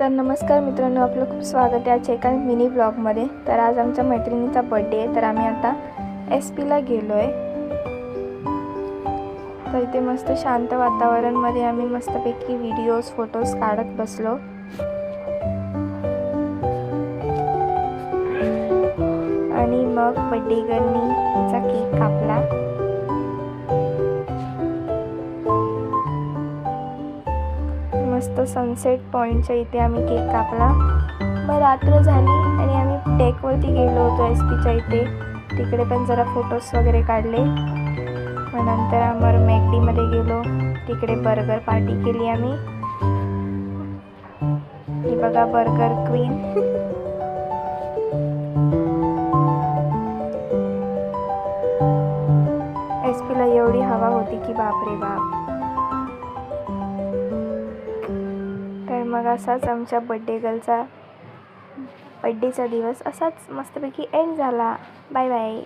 तर नमस्कार मित्रांनो, आपलं खूप स्वागत आहे आजच्या एका मिनी व्लॉगमध्ये। तर आज आमच्या मैत्रिणीचा बर्थडे आहे, तर आम्ही आता SP ला गेलो आहे। तर इथे मस्त शांत वातावरणमध्ये आम्ही मस्तपैकी व्हिडिओज फोटोज काढत बसलो। आणि मग बर्थडे गर्लनी तिचा केक कापला। मस्त सनसेट पॉइंटच्या इथे आम्ही केक कापला। मग रात्र झाली आणि आम्ही डेकवरती गेलो होतो SPच्या इथे। तिकडे पण जरा फोटोज वगैरे काढले। मग नंतर आम्ही मॅकडीमध्ये गेलो, तिकडे बर्गर पार्टी केली आम्ही। ही बघा बर्गर क्वीन। SPला एवढी हवा होती की बापरे बाप। तर मग असाच आमच्या बर्थडेचा दिवस असाच मस्तपैकी एंड झाला। Bye bye.